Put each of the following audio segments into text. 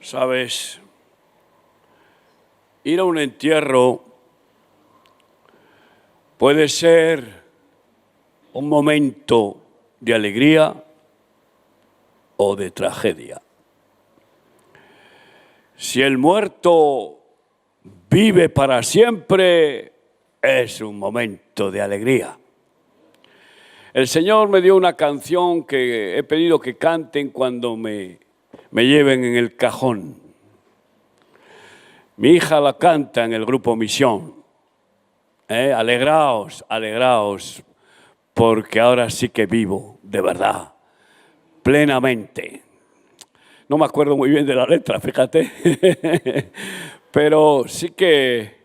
Sabes, ir a un entierro puede ser un momento de alegría o de tragedia. Si el muerto vive para siempre, es un momento de alegría. El Señor me dio una canción que he pedido que canten cuando me lleven en el cajón. Mi hija la canta en el grupo Misión. Alegraos, alegraos, porque ahora sí que vivo, de verdad, plenamente. No me acuerdo muy bien de la letra, fíjate, pero sí que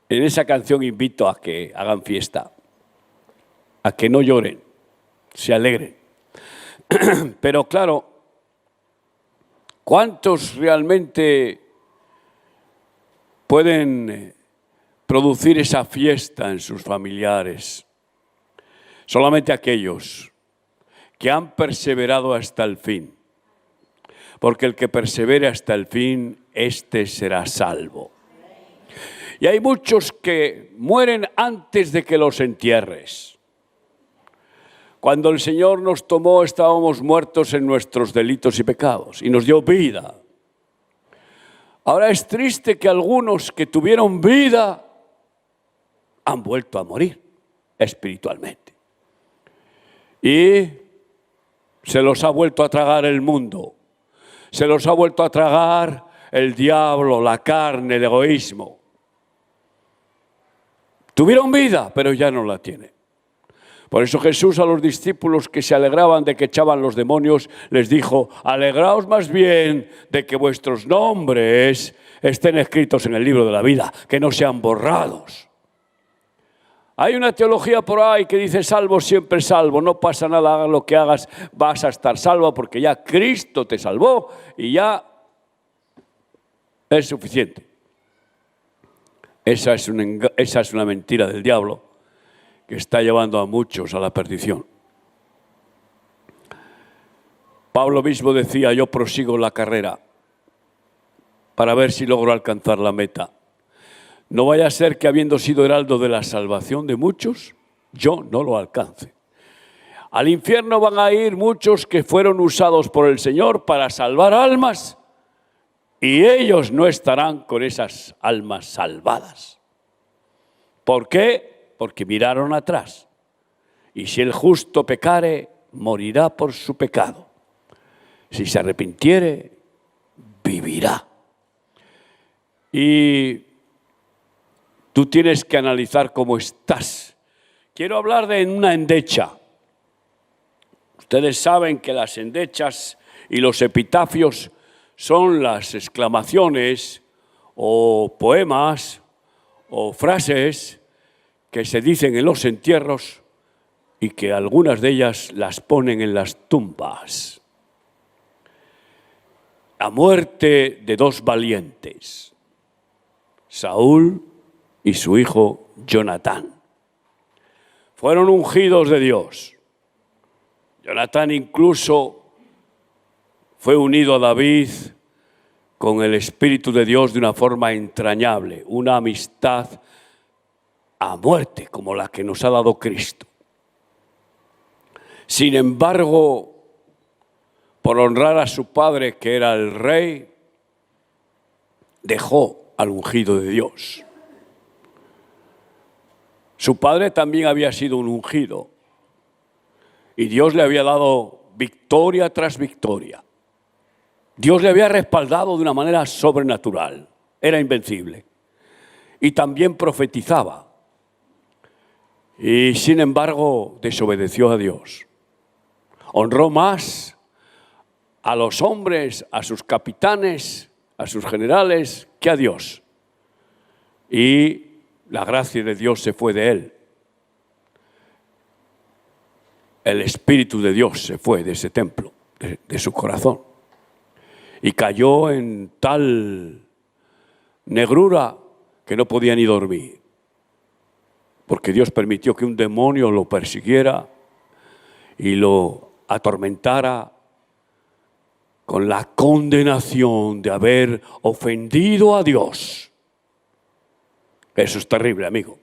en esa canción invito a que hagan fiesta, a que no lloren, se alegren. Pero claro, ¿cuántos realmente pueden producir esa fiesta en sus familiares? Solamente aquellos que han perseverado hasta el fin. Porque el que persevere hasta el fin, éste será salvo. Y hay muchos que mueren antes de que los entierres. Cuando el Señor nos tomó, estábamos muertos en nuestros delitos y pecados y nos dio vida. Ahora es triste que algunos que tuvieron vida han vuelto a morir espiritualmente. Y se los ha vuelto a tragar el mundo. Se los ha vuelto a tragar el diablo, la carne, el egoísmo. Tuvieron vida, pero ya no la tienen. Por eso Jesús a los discípulos que se alegraban de que echaban los demonios, les dijo: alegraos más bien de que vuestros nombres estén escritos en el libro de la vida, que no sean borrados. Hay una teología por ahí que dice salvo siempre salvo, no pasa nada, hagas lo que hagas, vas a estar salvo porque ya Cristo te salvó y ya es suficiente. Esa es una mentira del diablo que está llevando a muchos a la perdición. Pablo mismo decía: yo prosigo la carrera para ver si logro alcanzar la meta. No vaya a ser que, habiendo sido heraldo de la salvación de muchos, yo no lo alcance. Al infierno van a ir muchos que fueron usados por el Señor para salvar almas, y ellos no estarán con esas almas salvadas. ¿Por qué? Porque miraron atrás. Y si el justo pecare, morirá por su pecado. Si se arrepintiere, vivirá. Y tú tienes que analizar cómo estás. Quiero hablar de una endecha. Ustedes saben que las endechas y los epitafios son las exclamaciones o poemas o frases que se dicen en los entierros y que algunas de ellas las ponen en las tumbas. La muerte de dos valientes, Saúl y su hijo Jonatán. Fueron ungidos de Dios. Jonatán incluso fue unido a David con el Espíritu de Dios de una forma entrañable, una amistad a muerte como la que nos ha dado Cristo. Sin embargo, por honrar a su padre, que era el rey, dejó al ungido de Dios. Su padre también había sido un ungido y Dios le había dado victoria tras victoria. Dios le había respaldado de una manera sobrenatural, era invencible y también profetizaba. Y sin embargo desobedeció a Dios. Honró más a los hombres, a sus capitanes, a sus generales, que a Dios. Y la gracia de Dios se fue de él. El Espíritu de Dios se fue de ese templo, de su corazón. Y cayó en tal negrura que no podía ni dormir. Porque Dios permitió que un demonio lo persiguiera y lo atormentara con la condenación de haber ofendido a Dios. Eso es terrible, amigo.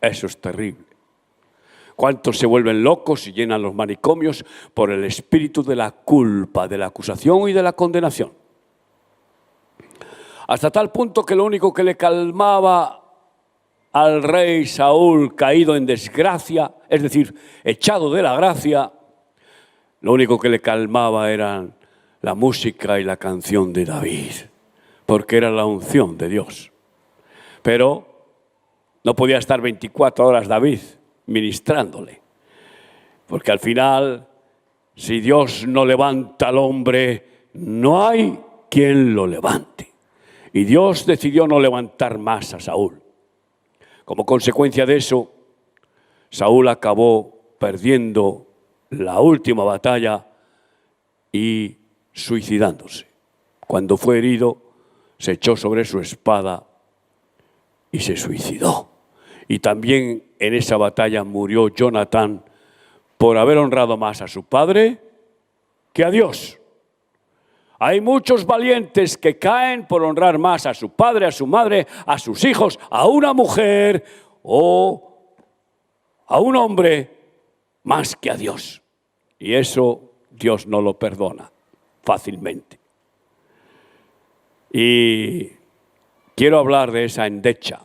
Eso es terrible. ¿Cuántos se vuelven locos y llenan los manicomios por el espíritu de la culpa, de la acusación y de la condenación? Hasta tal punto que lo único que le calmaba al rey Saúl caído en desgracia, es decir, echado de la gracia, lo único que le calmaba eran la música y la canción de David, porque era la unción de Dios. Pero no podía estar 24 horas David ministrándole, porque al final, si Dios no levanta al hombre, no hay quien lo levante. Y Dios decidió no levantar más a Saúl. Como consecuencia de eso, Saúl acabó perdiendo la última batalla y suicidándose. Cuando fue herido, se echó sobre su espada y se suicidó. Y también en esa batalla murió Jonatán por haber honrado más a su padre que a Dios. Hay muchos valientes que caen por honrar más a su padre, a su madre, a sus hijos, a una mujer o a un hombre más que a Dios. Y eso Dios no lo perdona fácilmente. Y quiero hablar de esa endecha,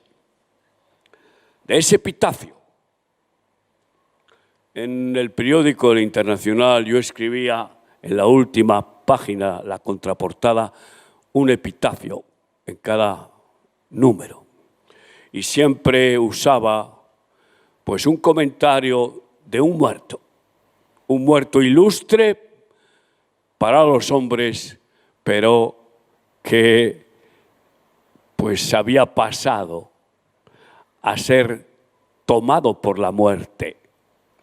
de ese epitafio. En el periódico El Internacional yo escribía en la última página, la contraportada, un epitafio en cada número. Y siempre usaba pues un comentario de un muerto ilustre para los hombres, pero que pues había pasado a ser tomado por la muerte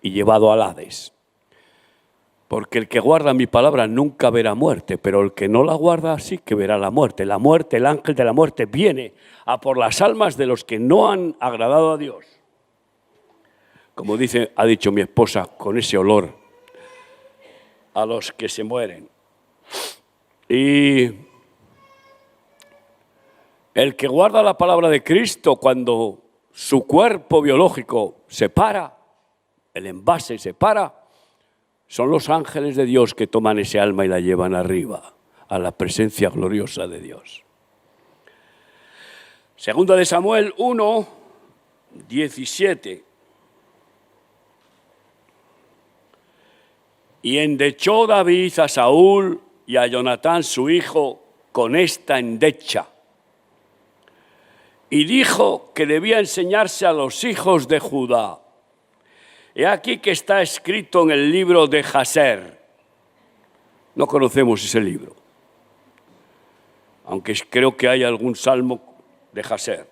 y llevado al Hades. Porque el que guarda mi palabra nunca verá muerte, pero el que no la guarda sí que verá la muerte. La muerte, el ángel de la muerte, viene a por las almas de los que no han agradado a Dios. Como ha dicho mi esposa, con ese olor, a los que se mueren. Y el que guarda la palabra de Cristo, cuando su cuerpo biológico se para, el envase se para, son los ángeles de Dios que toman ese alma y la llevan arriba, a la presencia gloriosa de Dios. Segunda de Samuel 1, 17. Y endechó David a Saúl y a Jonatán su hijo con esta endecha. Y dijo que debía enseñarse a los hijos de Judá. He aquí que está escrito en el libro de Jaser. No conocemos ese libro, aunque creo que hay algún salmo de Jaser.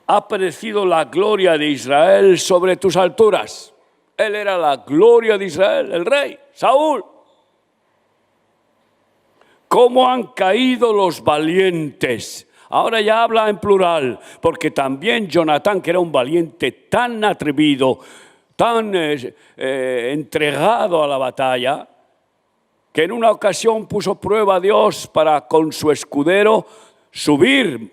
Ha aparecido la gloria de Israel sobre tus alturas. Él era la gloria de Israel, el rey, Saúl. ¿Cómo han caído los valientes? Ahora ya habla en plural, porque también Jonatán, que era un valiente tan atrevido, tan entregado a la batalla, que en una ocasión puso prueba a Dios para con su escudero subir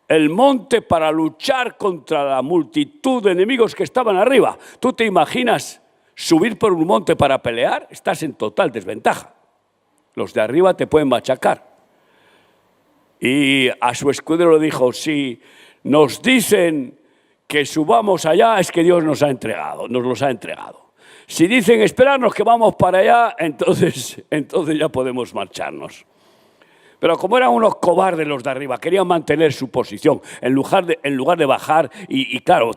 el monte para luchar contra la multitud de enemigos que estaban arriba. ¿Tú te imaginas subir por un monte para pelear? Estás en total desventaja. Los de arriba te pueden machacar. Y a su escudero le dijo, si nos dicen que subamos allá, es que Dios nos los ha entregado. Si dicen esperarnos que vamos para allá, entonces ya podemos marcharnos. Pero como eran unos cobardes los de arriba, querían mantener su posición en lugar de bajar y claro,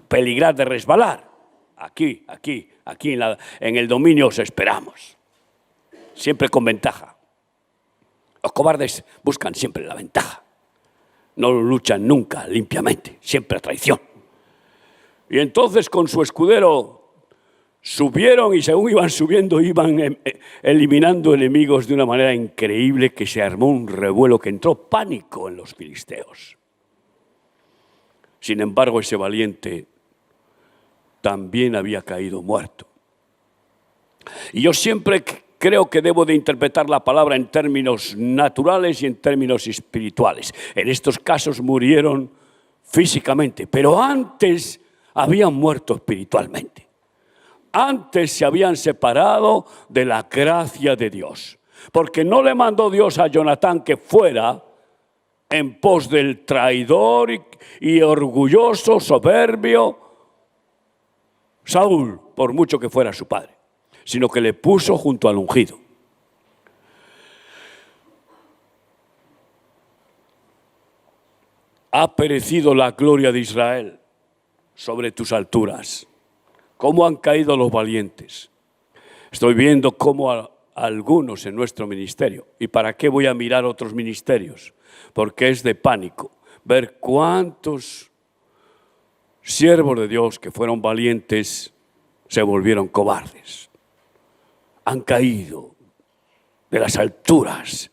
peligrar de resbalar. Aquí en el dominio os esperamos. Siempre con ventaja. Los cobardes buscan siempre la ventaja. No luchan nunca limpiamente, siempre a traición. Y entonces con su escudero subieron y según iban subiendo iban eliminando enemigos de una manera increíble que se armó un revuelo que entró pánico en los filisteos. Sin embargo, ese valiente también había caído muerto. Y yo siempre creo que debo de interpretar la palabra en términos naturales y en términos espirituales. En estos casos murieron físicamente, pero antes habían muerto espiritualmente. Antes se habían separado de la gracia de Dios, porque no le mandó Dios a Jonatán que fuera en pos del traidor y orgulloso, soberbio Saúl, por mucho que fuera su padre, sino que le puso junto al ungido. Ha perecido la gloria de Israel sobre tus alturas. ¿Cómo han caído los valientes? Estoy viendo cómo algunos en nuestro ministerio, ¿y para qué voy a mirar otros ministerios? Porque es de pánico ver cuántos siervos de Dios que fueron valientes se volvieron cobardes. Han caído de las alturas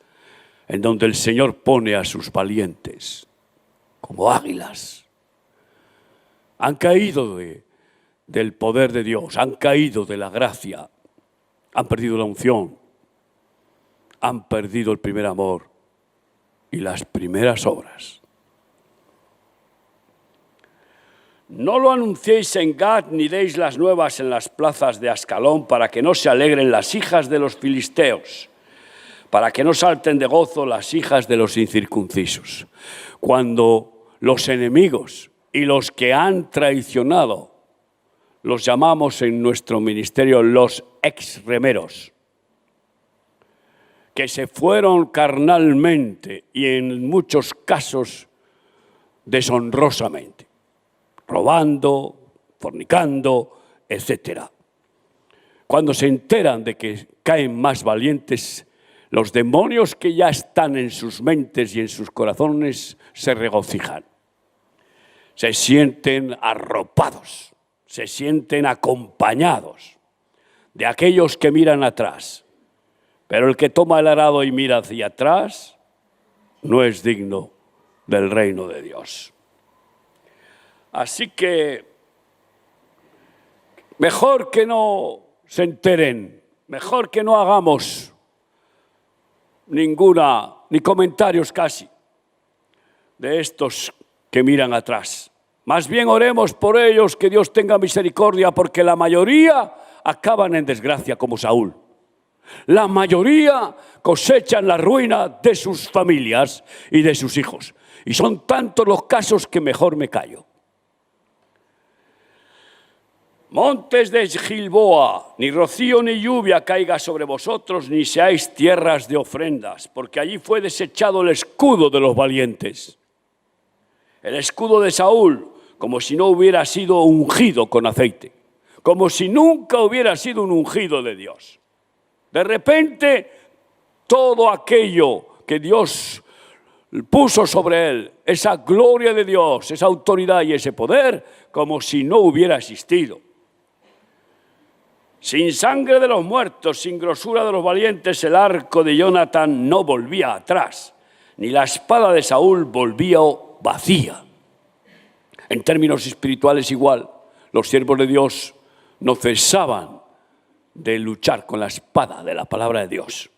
en donde el Señor pone a sus valientes como águilas. Han caído del poder de Dios, han caído de la gracia, han perdido la unción, han perdido el primer amor y las primeras obras. No lo anunciéis en Gad ni deis las nuevas en las plazas de Ascalón para que no se alegren las hijas de los filisteos, para que no salten de gozo las hijas de los incircuncisos. Cuando los enemigos y los que han traicionado, los llamamos en nuestro ministerio los exremeros, que se fueron carnalmente y en muchos casos deshonrosamente, robando, fornicando, etc. Cuando se enteran de que caen más valientes, los demonios que ya están en sus mentes y en sus corazones se regocijan. Se sienten arropados, se sienten acompañados de aquellos que miran atrás. Pero el que toma el arado y mira hacia atrás no es digno del reino de Dios. Así que mejor que no se enteren, mejor que no hagamos ni comentarios casi de estos que miran atrás. Más bien oremos por ellos, que Dios tenga misericordia, porque la mayoría acaban en desgracia como Saúl. La mayoría cosechan la ruina de sus familias y de sus hijos. Y son tantos los casos que mejor me callo. Montes de Gilboa, ni rocío ni lluvia caiga sobre vosotros, ni seáis tierras de ofrendas, porque allí fue desechado el escudo de los valientes. El escudo de Saúl, como si no hubiera sido ungido con aceite, como si nunca hubiera sido un ungido de Dios. De repente, todo aquello que Dios puso sobre él, esa gloria de Dios, esa autoridad y ese poder, como si no hubiera existido. Sin sangre de los muertos, sin grosura de los valientes, el arco de Jonatán no volvía atrás, ni la espada de Saúl volvía vacía. En términos espirituales igual, los siervos de Dios no cesaban de luchar con la espada de la palabra de Dios.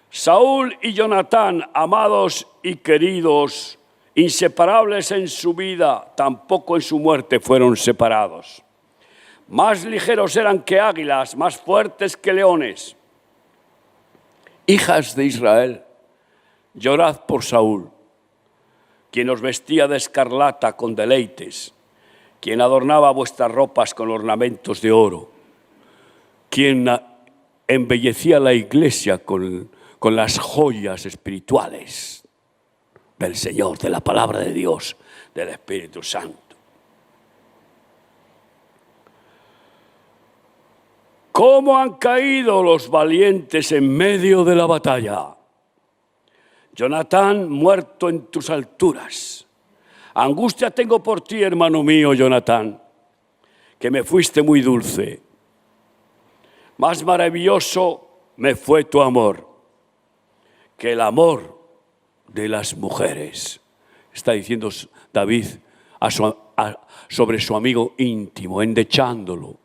Saúl y Jonatán, amados y queridos, inseparables en su vida, tampoco en su muerte fueron separados. Más ligeros eran que águilas, más fuertes que leones. Hijas de Israel, llorad por Saúl, quien os vestía de escarlata con deleites, quien adornaba vuestras ropas con ornamentos de oro, quien embellecía la iglesia con las joyas espirituales del Señor, de la palabra de Dios, del Espíritu Santo. ¿Cómo han caído los valientes en medio de la batalla? Jonatán, muerto en tus alturas. Angustia tengo por ti, hermano mío, Jonatán, que me fuiste muy dulce. Más maravilloso me fue tu amor que el amor de las mujeres. Está diciendo David sobre su amigo íntimo, endechándolo.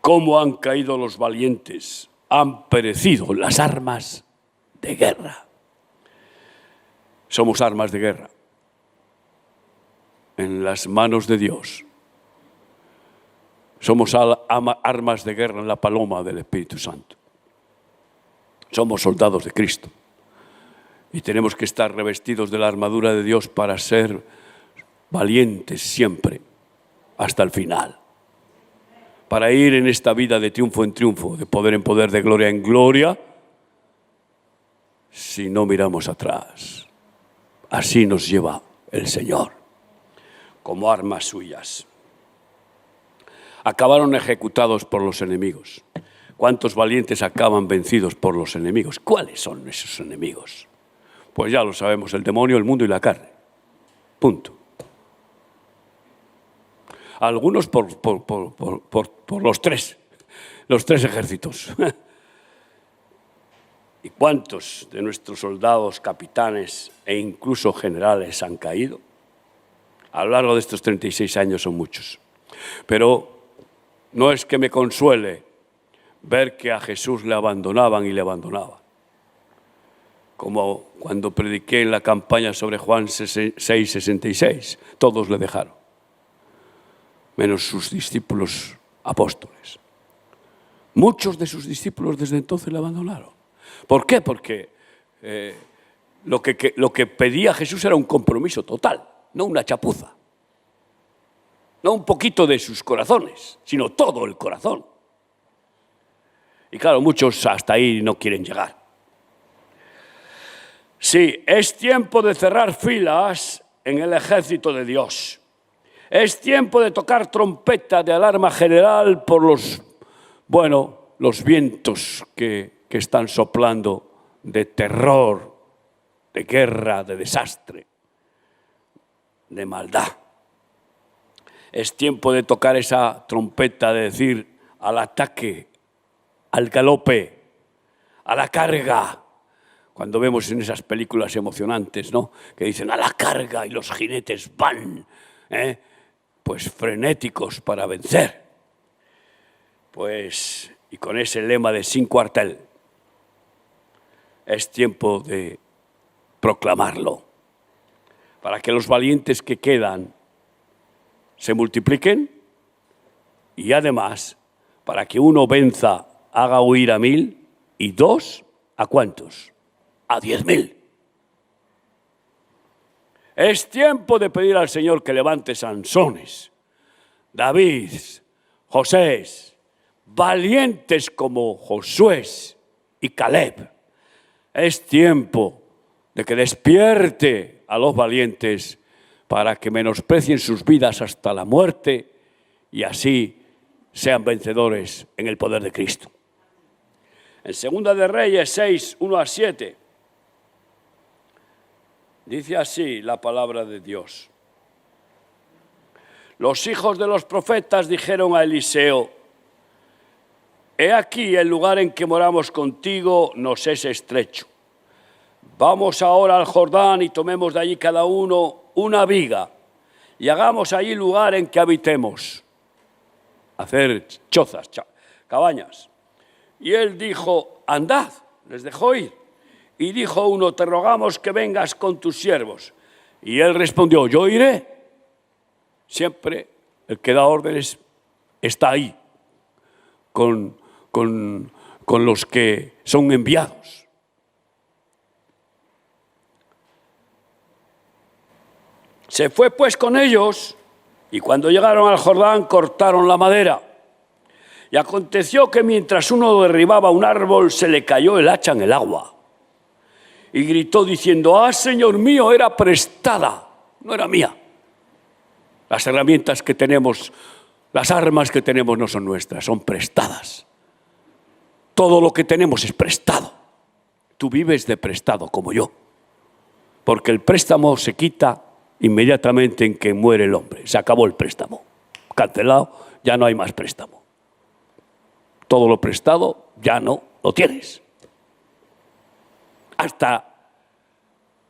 cómo han caído los valientes, han perecido las armas de guerra. Somos armas de guerra en las manos de Dios. Somos armas de guerra en la paloma del Espíritu Santo. Somos soldados de Cristo y tenemos que estar revestidos de la armadura de Dios para ser valientes siempre, hasta el final. Para ir en esta vida de triunfo en triunfo, de poder en poder, de gloria en gloria, si no miramos atrás. Así nos lleva el Señor, como armas suyas. Acabaron ejecutados por los enemigos. ¿Cuántos valientes acaban vencidos por los enemigos? ¿Cuáles son esos enemigos? Pues ya lo sabemos, el demonio, el mundo y la carne. Punto. Algunos por los tres ejércitos. ¿Y cuántos de nuestros soldados, capitanes e incluso generales han caído? A lo largo de estos 36 años son muchos. Pero no es que me consuele ver que a Jesús le abandonaban y le abandonaban. Como cuando prediqué en la campaña sobre Juan 6:66, todos le dejaron, menos sus discípulos apóstoles. Muchos de sus discípulos desde entonces le abandonaron. ¿Por qué? Porque lo que pedía Jesús era un compromiso total, no una chapuza. No un poquito de sus corazones, sino todo el corazón. Y claro, muchos hasta ahí no quieren llegar. Sí, es tiempo de cerrar filas en el ejército de Dios. Es tiempo de tocar trompeta de alarma general por los vientos que están soplando de terror, de guerra, de desastre, de maldad. Es tiempo de tocar esa trompeta, de decir al ataque, al galope, a la carga. Cuando vemos en esas películas emocionantes, ¿no?, que dicen a la carga y los jinetes van, pues frenéticos para vencer. Pues, y con ese lema de sin cuartel, es tiempo de proclamarlo, para que los valientes que quedan se multipliquen y además para que uno venza, haga huir a 1000 y dos, ¿a cuántos? A 10.000. Es tiempo de pedir al Señor que levante Sansones, David, José, valientes como Josué y Caleb. Es tiempo de que despierte a los valientes para que menosprecien sus vidas hasta la muerte y así sean vencedores en el poder de Cristo. En 2 de Reyes 6, 1-7, dice así la palabra de Dios. Los hijos de los profetas dijeron a Eliseo: he aquí el lugar en que moramos contigo nos es estrecho. Vamos ahora al Jordán y tomemos de allí cada uno una viga y hagamos allí lugar en que habitemos. Hacer chozas, cabañas. Y él dijo: andad, les dejó ir. Y dijo uno: te rogamos que vengas con tus siervos. Y él respondió: yo iré. Siempre el que da órdenes está ahí, con los que son enviados. Se fue pues con ellos, y cuando llegaron al Jordán cortaron la madera. Y aconteció que mientras uno derribaba un árbol, se le cayó el hacha en el agua. Y gritó diciendo: ah, Señor mío, era prestada, no era mía. Las herramientas que tenemos, las armas que tenemos no son nuestras, son prestadas. Todo lo que tenemos es prestado. Tú vives de prestado como yo, porque el préstamo se quita inmediatamente en que muere el hombre. Se acabó el préstamo, cancelado, ya no hay más préstamo. Todo lo prestado ya no lo tienes. Hasta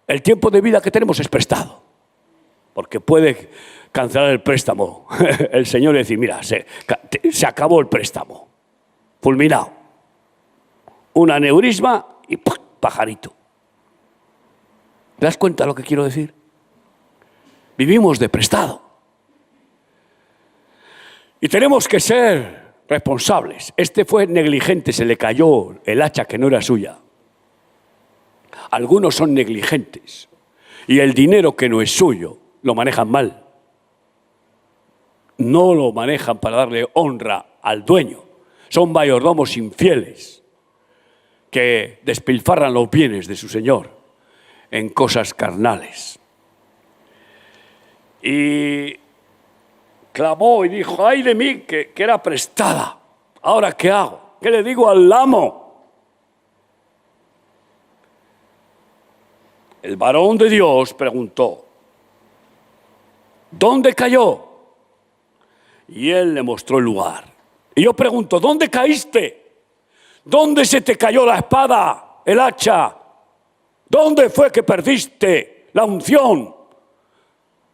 el tiempo de vida que tenemos es prestado. porque puede cancelar el préstamo. El Señor le dice, mira, se acabó el préstamo, fulminado. Un aneurisma y ¡pum!, pajarito. ¿Te das cuenta de lo que quiero decir? Vivimos de prestado. Y tenemos que ser responsables. Este fue negligente, se le cayó el hacha que no era suya. Algunos son negligentes y el dinero que no es suyo lo manejan mal. No lo manejan para darle honra al dueño. Son mayordomos infieles que despilfarran los bienes de su señor en cosas carnales. Y clamó y dijo, ay de mí, que era prestada. ¿Ahora qué hago? ¿Qué le digo al amo? El varón de Dios preguntó, ¿dónde cayó? Y él le mostró el lugar. Y yo pregunto, ¿dónde caíste? ¿Dónde se te cayó la espada, el hacha? ¿Dónde fue que perdiste la unción?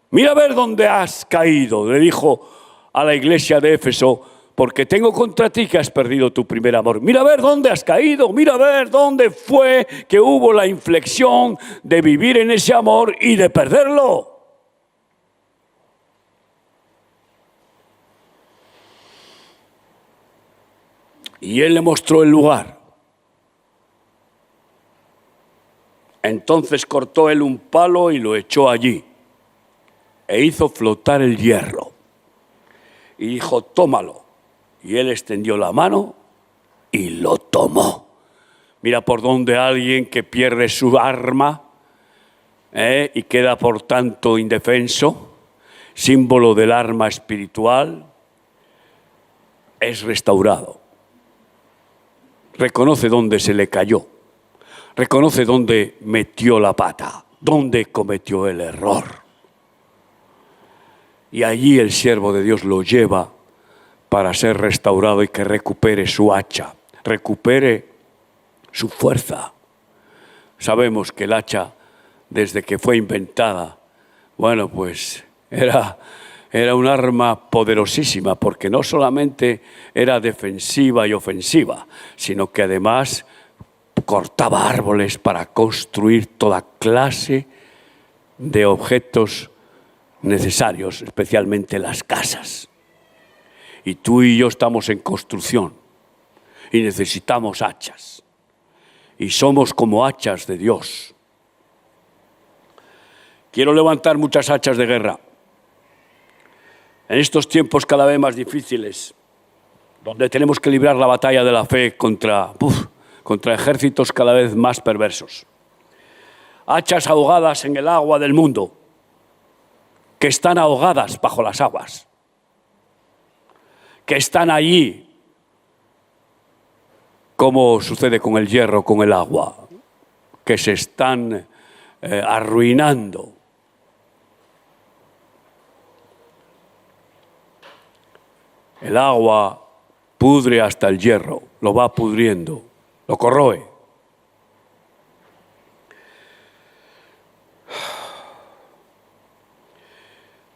Mira a ver dónde has caído, le dijo a la iglesia de Éfeso, porque tengo contra ti que has perdido tu primer amor. Mira a ver dónde has caído, mira a ver dónde fue que hubo la inflexión de vivir en ese amor y de perderlo. Y él le mostró el lugar. Entonces cortó él un palo y lo echó allí. E hizo flotar el hierro. Y dijo, tómalo. Y él extendió la mano y lo tomó. Mira por dónde alguien que pierde su arma y queda por tanto indefenso, símbolo del arma espiritual, es restaurado. Reconoce dónde se le cayó. Reconoce dónde metió la pata, dónde cometió el error. Y allí el siervo de Dios lo lleva para ser restaurado y que recupere su hacha, recupere su fuerza. Sabemos que el hacha, desde que fue inventada, bueno, pues era un arma poderosísima, porque no solamente era defensiva y ofensiva, sino que además cortaba árboles para construir toda clase de objetos necesarios, especialmente las casas. Y tú y yo estamos en construcción y necesitamos hachas. Y somos como hachas de Dios. Quiero levantar muchas hachas de guerra. En estos tiempos cada vez más difíciles, donde tenemos que librar la batalla de la fe contra ejércitos cada vez más perversos. Hachas ahogadas en el agua del mundo, que están ahogadas bajo las aguas, que están allí, como sucede con el hierro, con el agua, que se están arruinando. El agua pudre hasta el hierro, lo va pudriendo, lo corroe.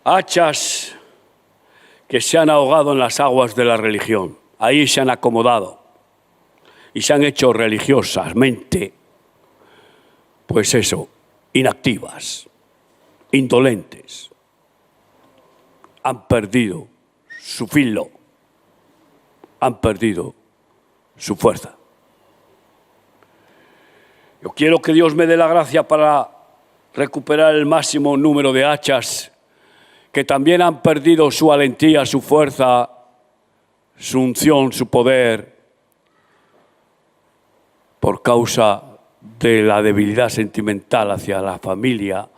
Hachas que se han ahogado en las aguas de la religión, ahí se han acomodado y se han hecho religiosamente, pues eso, inactivas, indolentes. Han perdido su filo, han perdido su fuerza. Yo quiero que Dios me dé la gracia para recuperar el máximo número de hachas que también han perdido su valentía, su fuerza, su unción, su poder, por causa de la debilidad sentimental hacia la familia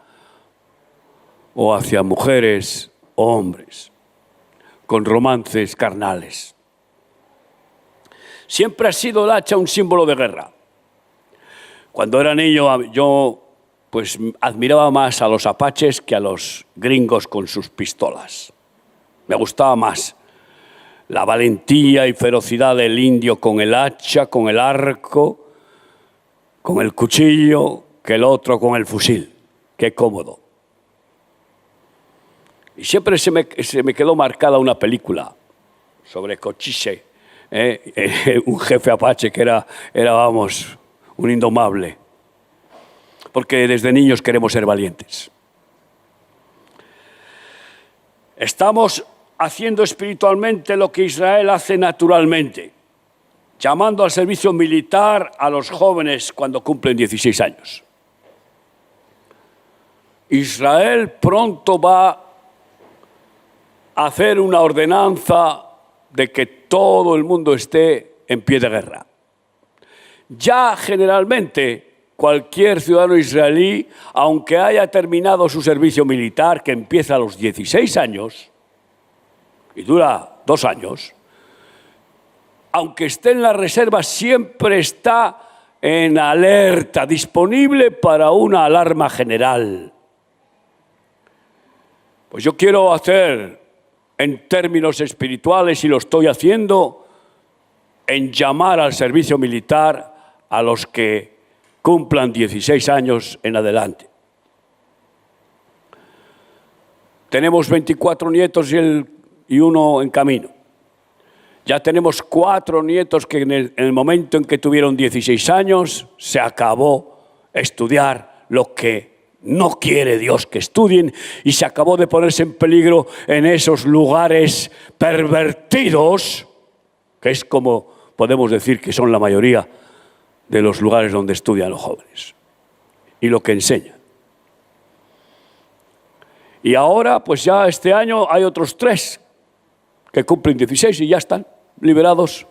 o hacia mujeres o hombres, con romances carnales. Siempre ha sido el hacha un símbolo de guerra. Cuando era niño yo pues admiraba más a los apaches que a los gringos con sus pistolas. Me gustaba más la valentía y ferocidad del indio con el hacha, con el arco, con el cuchillo, que el otro con el fusil. Qué cómodo. Y siempre se me quedó marcada una película sobre Cochise, un jefe apache que era, vamos, un indomable. Porque desde niños queremos ser valientes. Estamos haciendo espiritualmente lo que Israel hace naturalmente, llamando al servicio militar a los jóvenes cuando cumplen 16 años. Israel pronto va a hacer una ordenanza de que todo el mundo esté en pie de guerra. Ya generalmente cualquier ciudadano israelí, aunque haya terminado su servicio militar, que empieza a los 16 años y dura 2 años, aunque esté en la reserva, siempre está en alerta, disponible para una alarma general. Pues yo quiero hacer, en términos espirituales, y lo estoy haciendo, en llamar al servicio militar a los que cumplan 16 años en adelante. Tenemos 24 nietos y uno en camino. Ya tenemos 4 nietos que en el momento en que tuvieron 16 años se acabó estudiar lo que no quiere Dios que estudien y se acabó de ponerse en peligro en esos lugares pervertidos, que es como podemos decir que son la mayoría de los lugares donde estudian los jóvenes y lo que enseñan. Y ahora, pues ya este año hay otros 3 que cumplen 16 y ya están liberados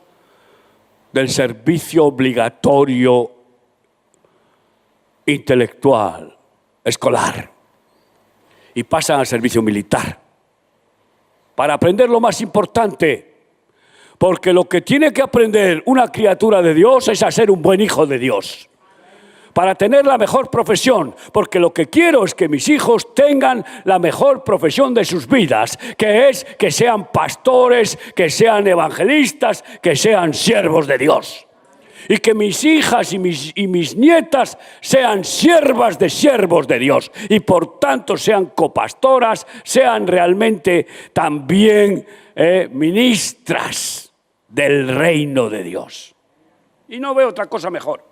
del servicio obligatorio intelectual, escolar, y pasan al servicio militar para aprender lo más importante, porque lo que tiene que aprender una criatura de Dios es a ser un buen hijo de Dios, para tener la mejor profesión, porque lo que quiero es que mis hijos tengan la mejor profesión de sus vidas, que es que sean pastores, que sean evangelistas, que sean siervos de Dios. Y que mis hijas y mis nietas sean siervas de siervos de Dios y por tanto sean copastoras, sean realmente también ministras del reino de Dios. Y no veo otra cosa mejor.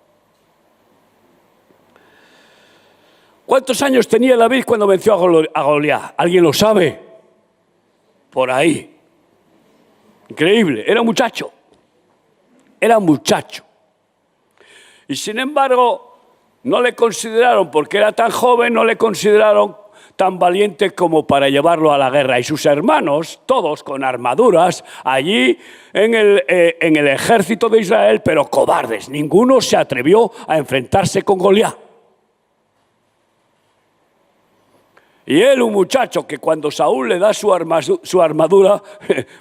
¿Cuántos años tenía David cuando venció a Goliat? ¿Alguien lo sabe? Por ahí. Increíble, era un muchacho. Era un muchacho. Y sin embargo, no le consideraron, porque era tan joven, no le consideraron tan valiente como para llevarlo a la guerra. Y sus hermanos, todos con armaduras, allí en el ejército de Israel, pero cobardes. Ninguno se atrevió a enfrentarse con Goliat. Y él, un muchacho que cuando Saúl le da su armadura,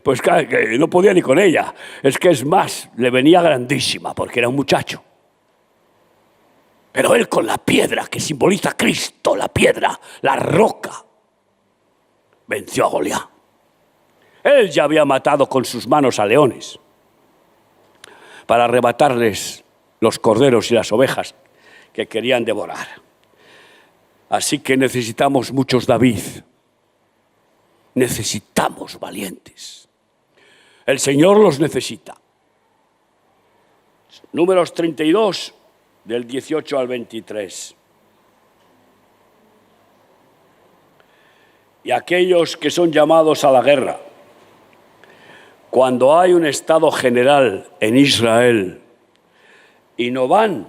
pues que no podía ni con ella. Es que es más, le venía grandísima porque era un muchacho. Pero él con la piedra que simboliza a Cristo, la piedra, la roca, venció a Goliat. Él ya había matado con sus manos a leones para arrebatarles los corderos y las ovejas que querían devorar. Así que necesitamos muchos David. Necesitamos valientes. El Señor los necesita. Números 32, del 18 al 23. Y aquellos que son llamados a la guerra, cuando hay un estado general en Israel y no van,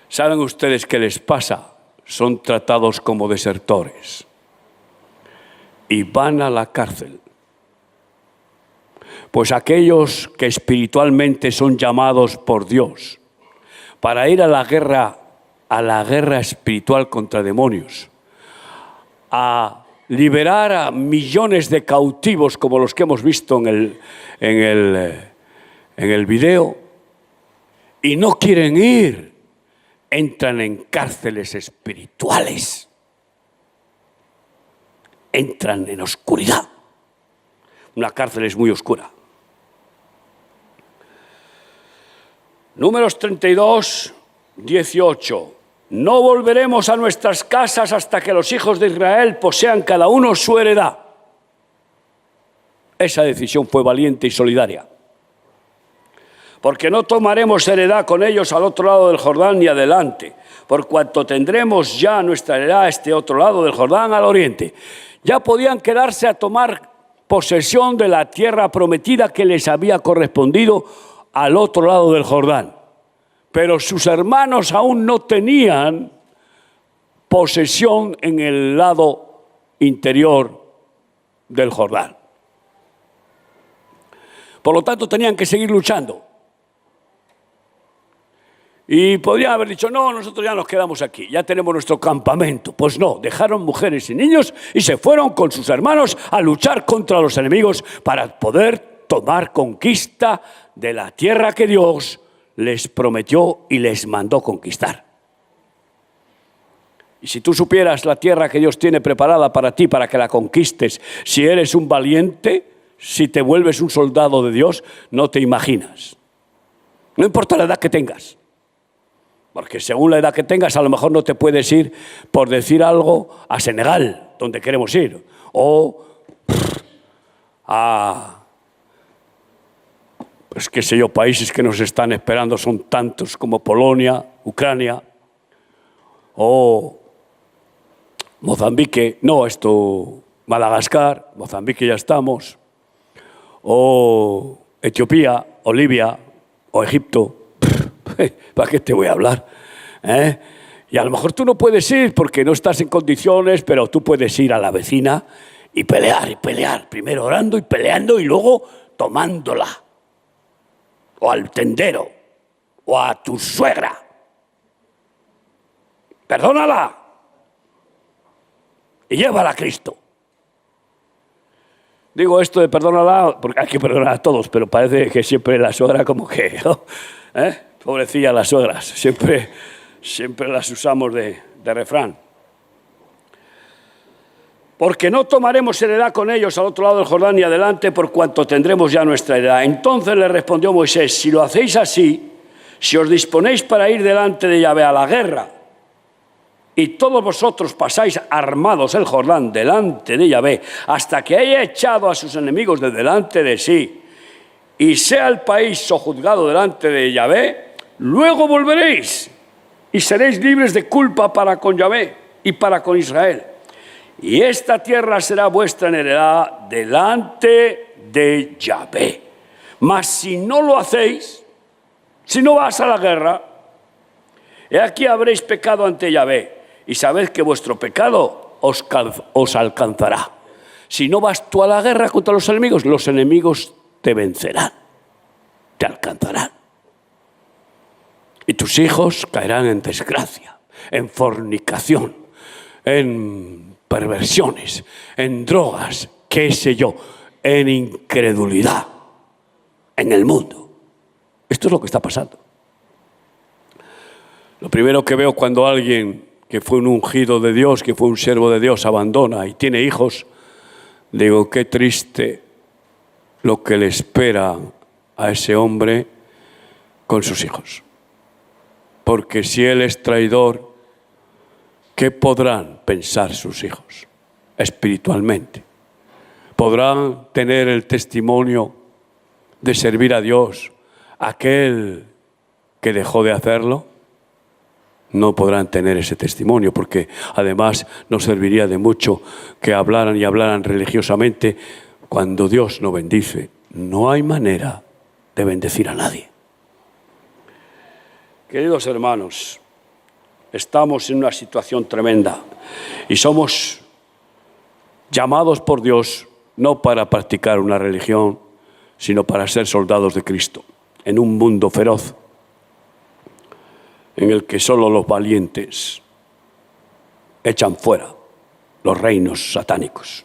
¿saben ustedes qué les pasa? Son tratados como desertores y van a la cárcel. Pues aquellos que espiritualmente son llamados por Dios para ir a la guerra espiritual contra demonios, a liberar a millones de cautivos como los que hemos visto en el video, y no quieren ir, entran en cárceles espirituales, entran en oscuridad. Una cárcel es muy oscura. Números 32, 18. No volveremos a nuestras casas hasta que los hijos de Israel posean cada uno su heredad. esa decisión fue valiente y solidaria. Porque no tomaremos heredad con ellos al otro lado del Jordán ni adelante, por cuanto tendremos ya nuestra heredad a este otro lado del Jordán al oriente. Ya podían quedarse a tomar posesión de la tierra prometida que les había correspondido al otro lado del Jordán. Pero sus hermanos aún no tenían posesión en el lado interior del Jordán. Por lo tanto, tenían que seguir luchando. Y podrían haber dicho, no, nosotros ya nos quedamos aquí, ya tenemos nuestro campamento. Pues no, dejaron mujeres y niños y se fueron con sus hermanos a luchar contra los enemigos para poder tomar conquista de la tierra que Dios les prometió y les mandó conquistar. Y si tú supieras la tierra que Dios tiene preparada para ti, para que la conquistes, si eres un valiente, si te vuelves un soldado de Dios, no te imaginas. No importa la edad que tengas. Porque según la edad que tengas, a lo mejor no te puedes ir, por decir algo, a Senegal, donde queremos ir. O a, pues qué sé yo, países que nos están esperando son tantos como Polonia, Ucrania, o Mozambique, Madagascar, Mozambique ya estamos, o Etiopía, o Libia, o Egipto. ¿Para qué te voy a hablar? Y a lo mejor tú no puedes ir porque no estás en condiciones, pero tú puedes ir a la vecina y pelear, primero orando y peleando y luego tomándola. O al tendero, o a tu suegra. Perdónala y llévala a Cristo. Digo esto de perdónala, porque hay que perdonar a todos, pero parece que siempre la suegra como que... Pobrecilla las suegras, siempre las usamos de refrán. Porque no tomaremos heredad con ellos al otro lado del Jordán ni adelante, por cuanto tendremos ya nuestra heredad. Entonces le respondió Moisés, si lo hacéis así, si os disponéis para ir delante de Yahvé a la guerra, y todos vosotros pasáis armados el Jordán delante de Yahvé, hasta que haya echado a sus enemigos de delante de sí, y sea el país sojuzgado delante de Yahvé, luego volveréis y seréis libres de culpa para con Yahvé y para con Israel. Y esta tierra será vuestra en heredad delante de Yahvé. Mas si no lo hacéis, si no vas a la guerra, he aquí habréis pecado ante Yahvé, y sabed que vuestro pecado os alcanzará. Si no vas tú a la guerra contra los enemigos te vencerán, te alcanzarán. Y tus hijos caerán en desgracia, en fornicación, en perversiones, en drogas, qué sé yo, en incredulidad, en el mundo. Esto es lo que está pasando. Lo primero que veo cuando alguien que fue un ungido de Dios, que fue un siervo de Dios, abandona y tiene hijos, digo, qué triste lo que le espera a ese hombre con sus hijos. Porque si él es traidor, ¿qué podrán pensar sus hijos espiritualmente? ¿Podrán tener el testimonio de servir a Dios aquel que dejó de hacerlo? No podrán tener ese testimonio, porque además no serviría de mucho que hablaran y hablaran religiosamente cuando Dios no bendice. No hay manera de bendecir a nadie. Queridos hermanos, estamos en una situación tremenda y somos llamados por Dios no para practicar una religión, sino para ser soldados de Cristo en un mundo feroz en el que solo los valientes echan fuera los reinos satánicos.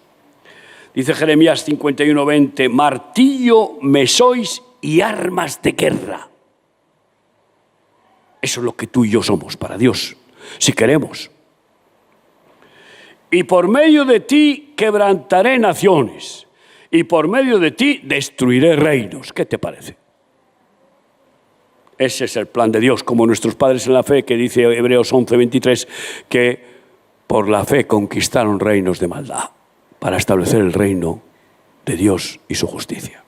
Dice Jeremías 51:20, martillo me sois y armas de guerra. Eso es lo que tú y yo somos para Dios, si queremos. Y por medio de ti quebrantaré naciones, y por medio de ti destruiré reinos. ¿Qué te parece? Ese es el plan de Dios, como nuestros padres en la fe, que dice Hebreos 11:23, que por la fe conquistaron reinos de maldad, para establecer el reino de Dios y su justicia.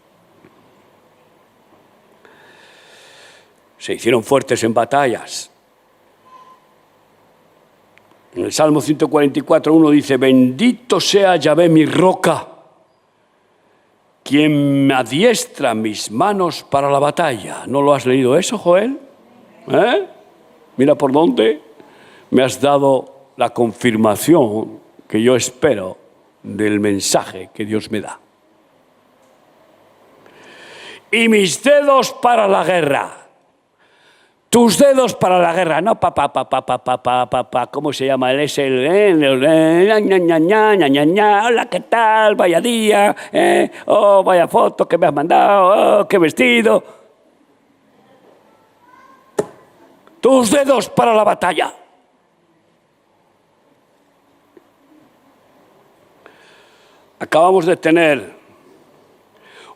Se hicieron fuertes en batallas. En el Salmo 144:1 dice: bendito sea Yahvé mi roca, quien me adiestra mis manos para la batalla. ¿No lo has leído eso, Joel? Mira por dónde me has dado la confirmación que yo espero del mensaje que Dios me da. Y mis dedos para la guerra. Tus dedos para la guerra, no ¿cómo se llama? Es hola, ¿qué tal? Vaya día, oh, vaya foto que me has mandado, oh, qué vestido. Tus dedos para la batalla. Acabamos de tener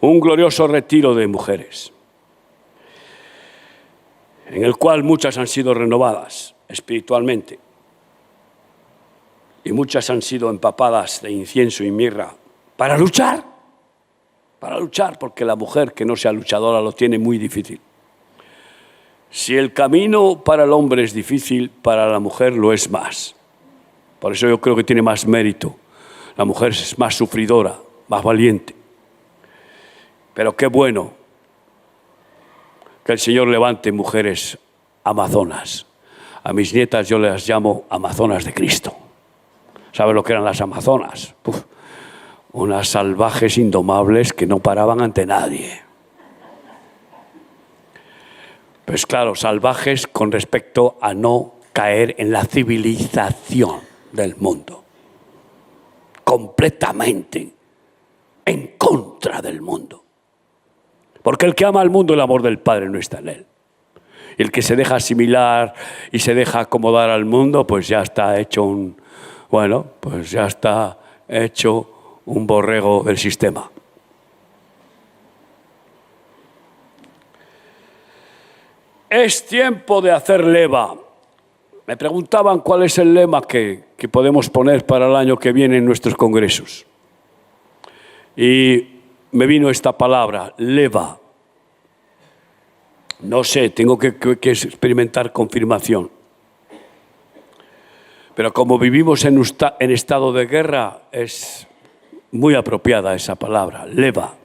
un glorioso retiro de mujeres, en el cual muchas han sido renovadas espiritualmente y muchas han sido empapadas de incienso y mirra para luchar, porque la mujer que no sea luchadora lo tiene muy difícil. Si el camino para el hombre es difícil, para la mujer lo es más. Por eso yo creo que tiene más mérito. La mujer es más sufridora, más valiente. Pero qué bueno que el Señor levante mujeres amazonas. A mis nietas yo las llamo amazonas de Cristo. ¿Saben lo que eran las amazonas? Unas salvajes indomables que no paraban ante nadie. Pues claro, salvajes con respecto a no caer en la civilización del mundo. Completamente en contra del mundo. Porque el que ama al mundo, el amor del Padre no está en él. Y el que se deja asimilar y se deja acomodar al mundo, pues ya está hecho un borrego del sistema. Es tiempo de hacer leva. Me preguntaban cuál es el lema que podemos poner para el año que viene en nuestros congresos. Y me vino esta palabra, leva. No sé, tengo que experimentar confirmación. Pero como vivimos en estado de guerra, es muy apropiada esa palabra, leva.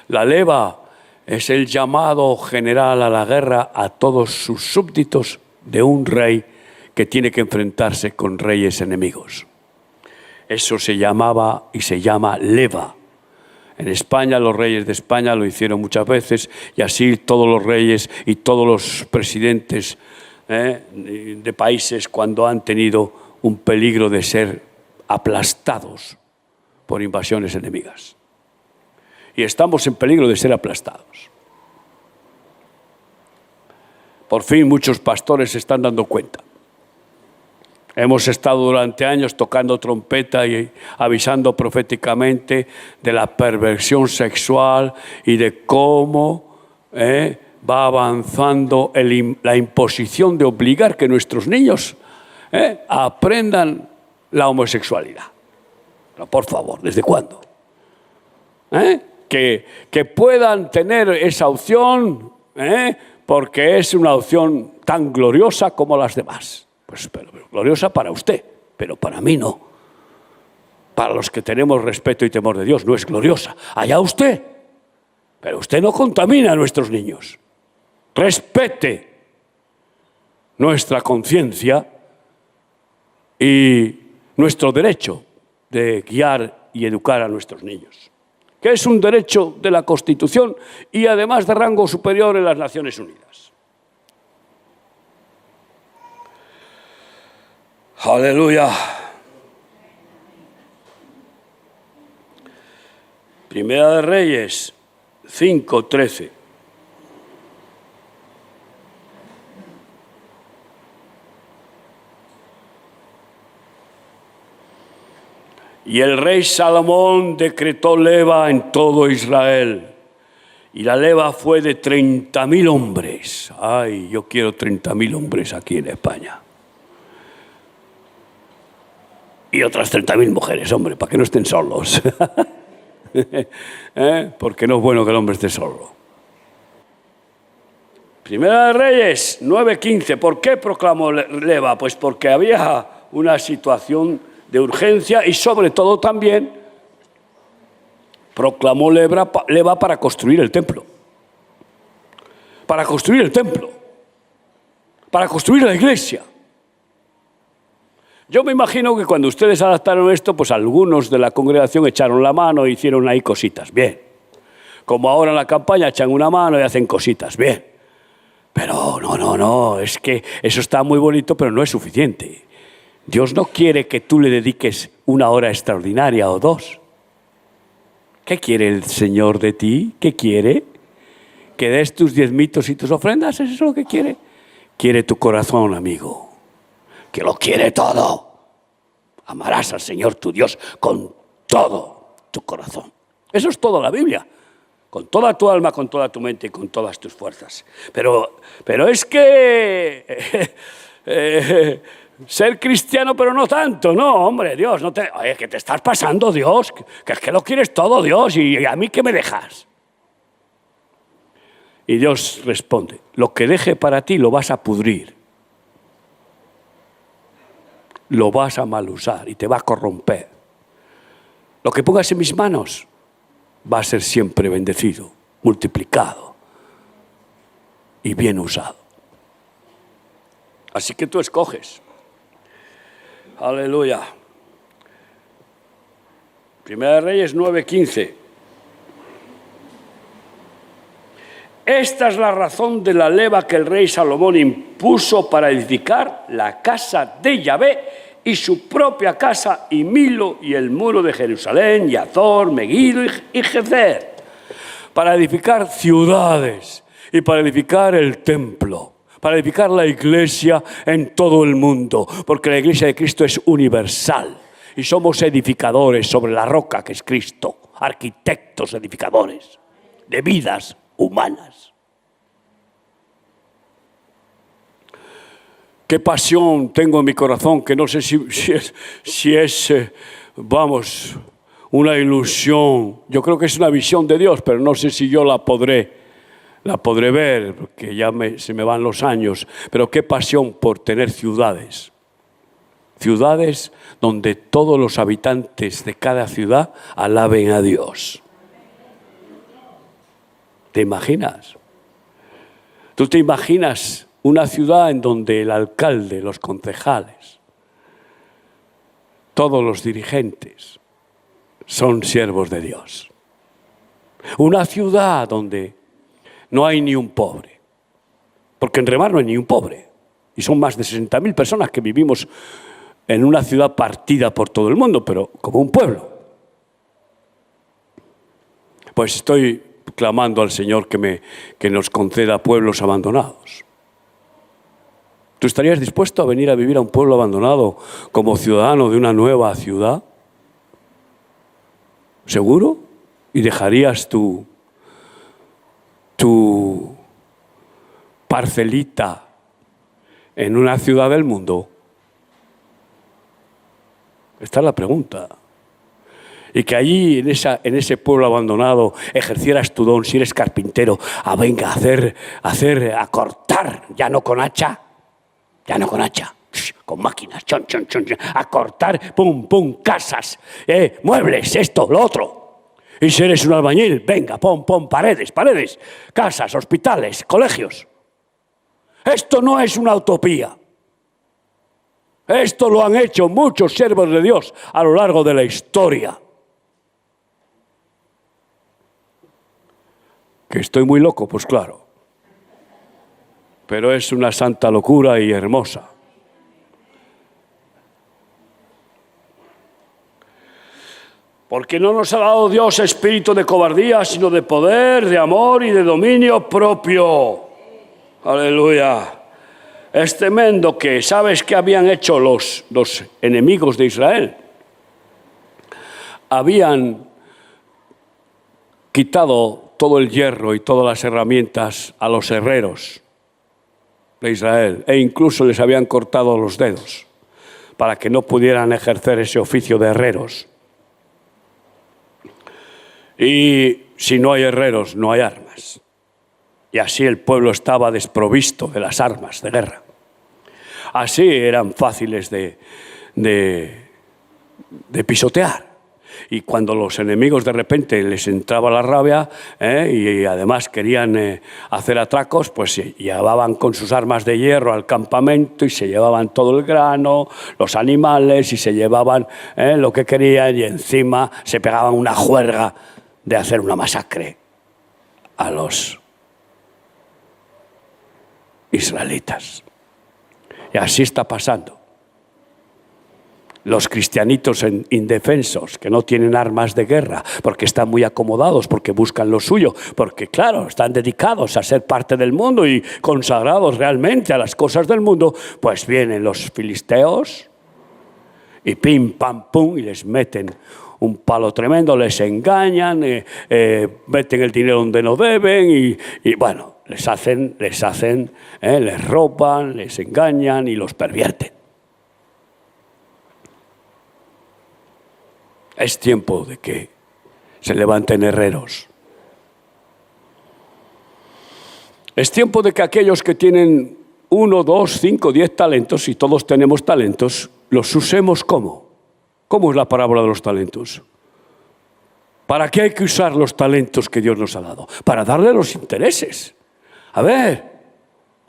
La leva es el llamado general a la guerra a todos sus súbditos de un rey que tiene que enfrentarse con reyes enemigos. Eso se llamaba y se llama leva. En España, los reyes de España lo hicieron muchas veces, y así todos los reyes y todos los presidentes de países cuando han tenido un peligro de ser aplastados por invasiones enemigas. Y estamos en peligro de ser aplastados. Por fin muchos pastores se están dando cuenta. Hemos estado durante años tocando trompeta y avisando proféticamente de la perversión sexual y de cómo va avanzando la imposición de obligar que nuestros niños aprendan la homosexualidad. Pero por favor, ¿desde cuándo? Que puedan tener esa opción, porque es una opción tan gloriosa como las demás. Pues pero gloriosa para usted, pero para mí no. Para los que tenemos respeto y temor de Dios no es gloriosa. Allá usted, pero usted no contamina a nuestros niños. Respete nuestra conciencia y nuestro derecho de guiar y educar a nuestros niños, que es un derecho de la Constitución y además de rango superior en las Naciones Unidas. Aleluya. Primera de Reyes 5:13. Y el rey Salomón decretó leva en todo Israel. Y la leva fue de 30.000 hombres. Ay, yo quiero 30.000 hombres aquí en España. Y otras 30.000 mujeres, hombre, para que no estén solos. Porque no es bueno que el hombre esté solo. Primera de Reyes 9:15. ¿Por qué proclamó leva? Pues porque había una situación de urgencia y sobre todo también proclamó leva para construir el templo. Para construir el templo. Para construir la iglesia. Yo me imagino que cuando ustedes adaptaron esto, pues algunos de la congregación echaron la mano e hicieron ahí cositas. Bien. Como ahora en la campaña echan una mano y hacen cositas. Bien. Pero no, es que eso está muy bonito, pero no es suficiente. Dios no quiere que tú le dediques una hora extraordinaria o dos. ¿Qué quiere el Señor de ti? ¿Qué quiere? ¿Que des tus diezmitos y tus ofrendas? ¿Es eso lo que quiere? Quiere tu corazón, amigo. Que lo quiere todo. Amarás al Señor tu Dios con todo tu corazón. Eso es toda la Biblia. Con toda tu alma, con toda tu mente y con todas tus fuerzas. Pero es que ser cristiano, pero no tanto. No, hombre, Dios, no te... Oye, que te estás pasando, Dios. Que es que lo quieres todo, Dios. ¿Y a mí qué me dejas? Y Dios responde, lo que deje para ti lo vas a pudrir. Lo vas a mal usar y te va a corromper. Lo que pongas en mis manos va a ser siempre bendecido, multiplicado y bien usado. Así que tú escoges. Aleluya. Primera de Reyes 9:15. Esta es la razón de la leva que el rey Salomón impuso para edificar la casa de Yahvé y su propia casa, y Milo, y el muro de Jerusalén, y Azor, Megiddo y Gezer, para edificar ciudades y para edificar el templo, para edificar la iglesia en todo el mundo, porque la iglesia de Cristo es universal y somos edificadores sobre la roca que es Cristo, arquitectos edificadores de vidas humanas. Qué pasión tengo en mi corazón, que no sé si es una ilusión. Yo creo que es una visión de Dios, pero no sé si yo la podré ver, porque ya se me van los años. Pero qué pasión por tener ciudades. Ciudades donde todos los habitantes de cada ciudad alaben a Dios. ¿Te imaginas? ¿Tú te imaginas una ciudad en donde el alcalde, los concejales, todos los dirigentes son siervos de Dios? Una ciudad donde no hay ni un pobre, porque en Remar no hay ni un pobre, y son más de 60.000 personas que vivimos en una ciudad partida por todo el mundo, pero como un pueblo. Pues estoy clamando al Señor que nos conceda pueblos abandonados. ¿Tú estarías dispuesto a venir a vivir a un pueblo abandonado como ciudadano de una nueva ciudad? ¿Seguro? ¿Y dejarías tu parcelita en una ciudad del mundo? Esta es la pregunta. Y que allí, en ese pueblo abandonado, ejercieras tu don, si eres carpintero, venga a cortar, ya no con hacha, con máquinas, a cortar, pum, casas, muebles, esto, lo otro. Y si eres un albañil, venga, pum, paredes, casas, hospitales, colegios. Esto no es una utopía. Esto lo han hecho muchos siervos de Dios a lo largo de la historia. ¿Que estoy muy loco? Pues claro. Pero es una santa locura y hermosa. Porque no nos ha dado Dios espíritu de cobardía, sino de poder, de amor y de dominio propio. Aleluya. Es tremendo que, ¿sabes qué habían hecho los enemigos de Israel? Habían quitado todo el hierro y todas las herramientas a los herreros de Israel, e incluso les habían cortado los dedos para que no pudieran ejercer ese oficio de herreros. Y si no hay herreros, no hay armas. Y así el pueblo estaba desprovisto de las armas de guerra. Así eran fáciles de pisotear. Y cuando los enemigos de repente les entraba la rabia y además querían hacer atracos, pues se llevaban con sus armas de hierro al campamento y se llevaban todo el grano, los animales, y se llevaban lo que querían, y encima se pegaban una juerga de hacer una masacre a los israelitas. Y así está pasando. Los cristianitos indefensos, que no tienen armas de guerra, porque están muy acomodados, porque buscan lo suyo, porque claro, están dedicados a ser parte del mundo y consagrados realmente a las cosas del mundo, pues vienen los filisteos y pim, pam, pum, y les meten un palo tremendo, les engañan, meten el dinero donde no deben y bueno, les roban, les engañan y los pervierten. Es tiempo de que se levanten herreros. Es tiempo de que aquellos que tienen 1, 2, 5, 10 talentos, y todos tenemos talentos, los usemos ¿cómo? ¿Cómo es la parábola de los talentos? ¿Para qué hay que usar los talentos que Dios nos ha dado? Para darle los intereses. A ver,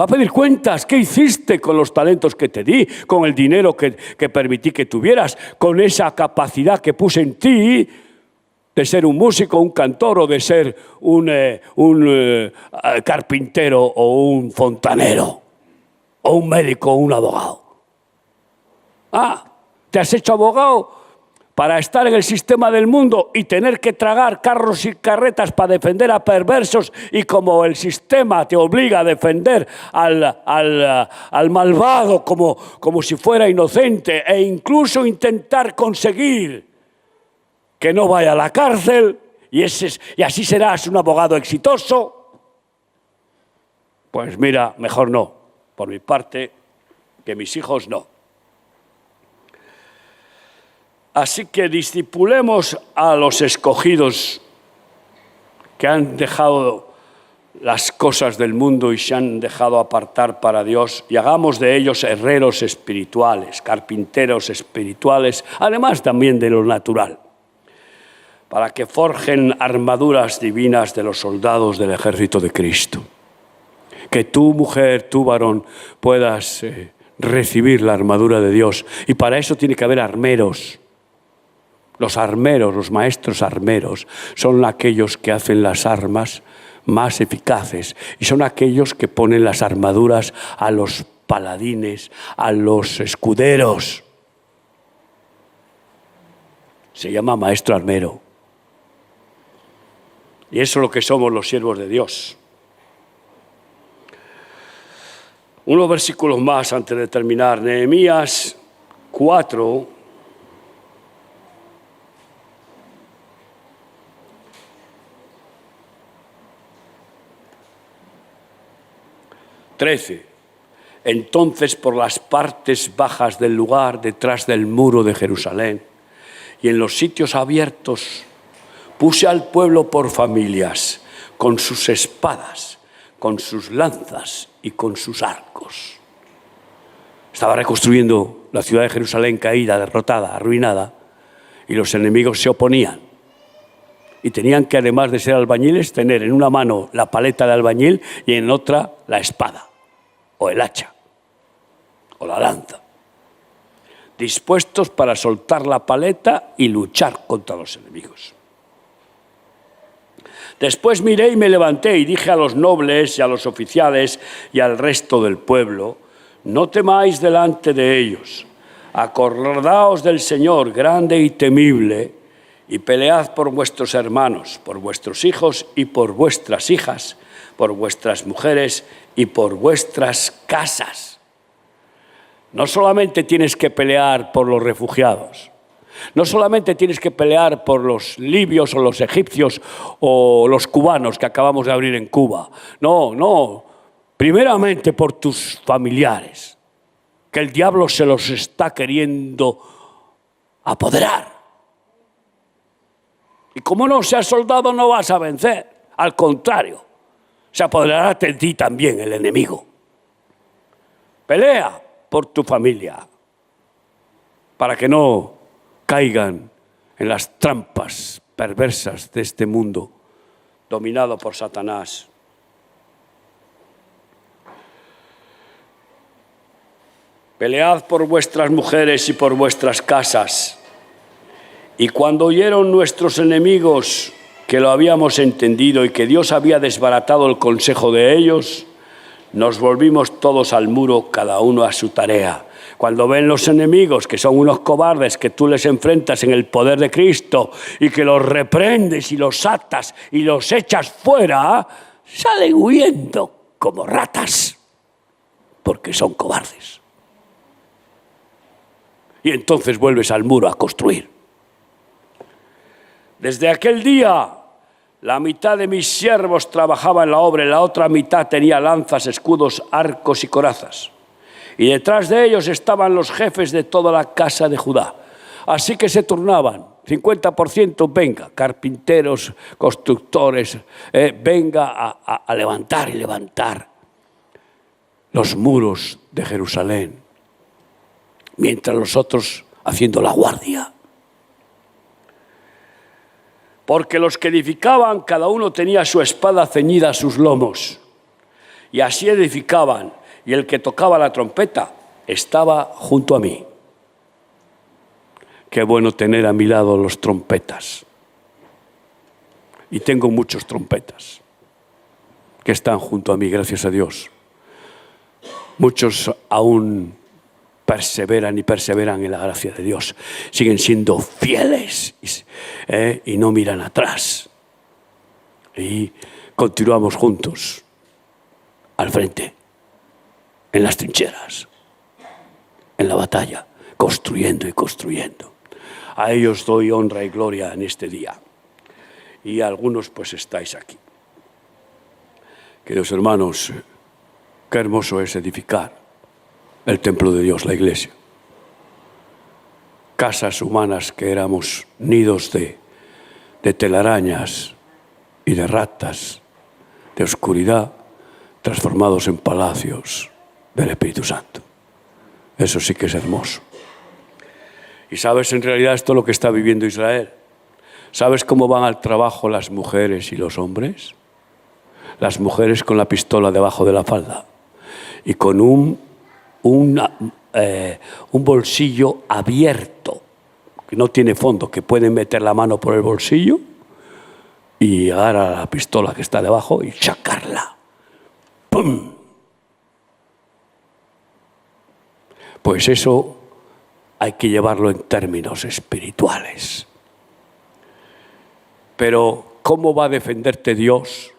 va a pedir cuentas. ¿Qué hiciste con los talentos que te di? Con el dinero que permití que tuvieras, con esa capacidad que puse en ti de ser un músico, un cantor, o de ser un carpintero, o un fontanero, o un médico, o un abogado. ¿Te has hecho abogado para estar en el sistema del mundo y tener que tragar carros y carretas para defender a perversos, y como el sistema te obliga a defender al malvado como si fuera inocente, e incluso intentar conseguir que no vaya a la cárcel, y así serás un abogado exitoso? Pues mira, mejor no. Por mi parte, que mis hijos no. Así que discipulemos a los escogidos que han dejado las cosas del mundo y se han dejado apartar para Dios, y hagamos de ellos herreros espirituales, carpinteros espirituales, además también de lo natural, para que forjen armaduras divinas de los soldados del ejército de Cristo. Que tú, mujer, tú, varón, puedas recibir la armadura de Dios, y para eso tiene que haber armeros. Los armeros, los maestros armeros, son aquellos que hacen las armas más eficaces, y son aquellos que ponen las armaduras a los paladines, a los escuderos. Se llama maestro armero. Y eso es lo que somos los siervos de Dios. Unos versículos más antes de terminar. Nehemías 4. 13. Entonces, por las partes bajas del lugar, detrás del muro de Jerusalén, y en los sitios abiertos, puse al pueblo por familias, con sus espadas, con sus lanzas y con sus arcos. Estaba reconstruyendo la ciudad de Jerusalén caída, derrotada, arruinada, y los enemigos se oponían. Y tenían que, además de ser albañiles, tener en una mano la paleta de albañil y en otra la espada, o el hacha, o la lanza, dispuestos para soltar la paleta y luchar contra los enemigos. Después miré y me levanté y dije a los nobles y a los oficiales y al resto del pueblo: no temáis delante de ellos, acordaos del Señor grande y temible, y pelead por vuestros hermanos, por vuestros hijos y por vuestras hijas, por vuestras mujeres y por vuestras casas. No solamente tienes que pelear por los refugiados, no solamente tienes que pelear por los libios o los egipcios o los cubanos que acabamos de abrir en Cuba. No, primeramente por tus familiares, que el diablo se los está queriendo apoderar. Y como no seas soldado no vas a vencer. Al contrario, se apoderará de ti también el enemigo. Pelea por tu familia para que no caigan en las trampas perversas de este mundo dominado por Satanás. Pelead por vuestras mujeres y por vuestras casas. Y cuando oyeron nuestros enemigos que lo habíamos entendido y que Dios había desbaratado el consejo de ellos, nos volvimos todos al muro, cada uno a su tarea. Cuando ven los enemigos, que son unos cobardes, que tú les enfrentas en el poder de Cristo y que los reprendes y los atas y los echas fuera, salen huyendo como ratas, porque son cobardes. Y entonces vuelves al muro a construir. Desde aquel día, la mitad de mis siervos trabajaba en la obra y la otra mitad tenía lanzas, escudos, arcos y corazas. Y detrás de ellos estaban los jefes de toda la casa de Judá. Así que se turnaban, 50% venga, carpinteros, constructores, venga a levantar y levantar los muros de Jerusalén, mientras los otros haciendo la guardia. Porque los que edificaban, cada uno tenía su espada ceñida a sus lomos. Y así edificaban, y el que tocaba la trompeta estaba junto a mí. Qué bueno tener a mi lado los trompetas. Y tengo muchos trompetas que están junto a mí, gracias a Dios. Muchos aún perseveran y perseveran en la gracia de Dios. Siguen siendo fieles y no miran atrás. Y continuamos juntos al frente, en las trincheras, en la batalla, construyendo y construyendo. A ellos doy honra y gloria en este día. Y algunos pues estáis aquí. Queridos hermanos, qué hermoso es edificar el templo de Dios, la iglesia. Casas humanas que éramos nidos de telarañas y de ratas, de oscuridad, transformados en palacios del Espíritu Santo. Eso sí que es hermoso. Y sabes en realidad esto es lo que está viviendo Israel. ¿Sabes cómo van al trabajo las mujeres y los hombres? Las mujeres con la pistola debajo de la falda y con un bolsillo abierto, que no tiene fondo, que pueden meter la mano por el bolsillo y agarrar la pistola que está debajo y sacarla. ¡Pum! Pues eso hay que llevarlo en términos espirituales. Pero ¿cómo va a defenderte Dios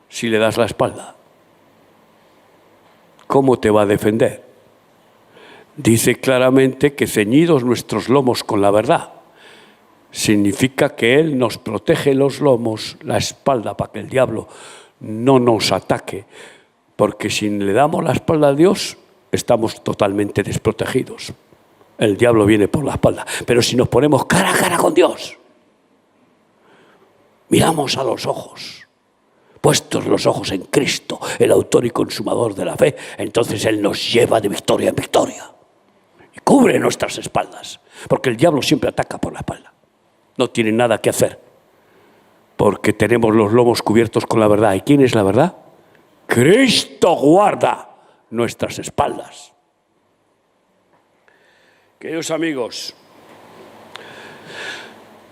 si le das la espalda? ¿Cómo te va a defender? Dice claramente que ceñidos nuestros lomos con la verdad. Significa que Él nos protege los lomos, la espalda, para que el diablo no nos ataque. Porque si le damos la espalda a Dios, estamos totalmente desprotegidos. El diablo viene por la espalda. Pero si nos ponemos cara a cara con Dios, miramos a los ojos, puestos los ojos en Cristo, el autor y consumador de la fe, entonces Él nos lleva de victoria en victoria y cubre nuestras espaldas, porque el diablo siempre ataca por la espalda. No tiene nada que hacer, porque tenemos los lomos cubiertos con la verdad. ¿Y quién es la verdad? Cristo guarda nuestras espaldas. Queridos amigos,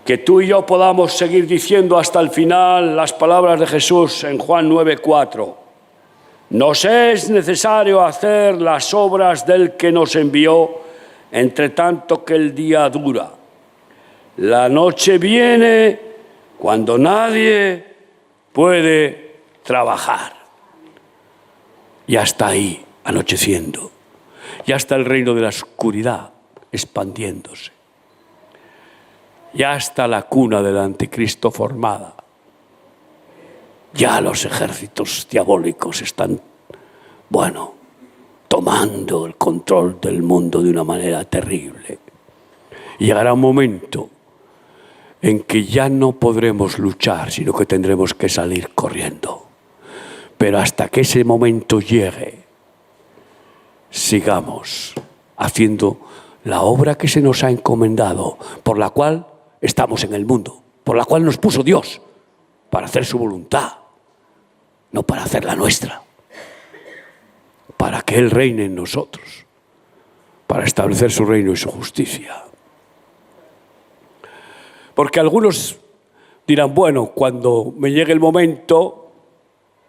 que tú y yo podamos seguir diciendo hasta el final las palabras de Jesús en Juan 9:4. Nos es necesario hacer las obras del que nos envió, entre tanto que el día dura. La noche viene cuando nadie puede trabajar. Ya está ahí, anocheciendo. Ya está el reino de la oscuridad expandiéndose. Ya está la cuna del anticristo formada. Ya los ejércitos diabólicos están, tomando el control del mundo de una manera terrible. Y llegará un momento en que ya no podremos luchar, sino que tendremos que salir corriendo. Pero hasta que ese momento llegue, sigamos haciendo la obra que se nos ha encomendado, por la cual estamos en el mundo, por la cual nos puso Dios, para hacer su voluntad, no para hacer la nuestra, para que Él reine en nosotros, para establecer su reino y su justicia. Porque algunos dirán, bueno, cuando me llegue el momento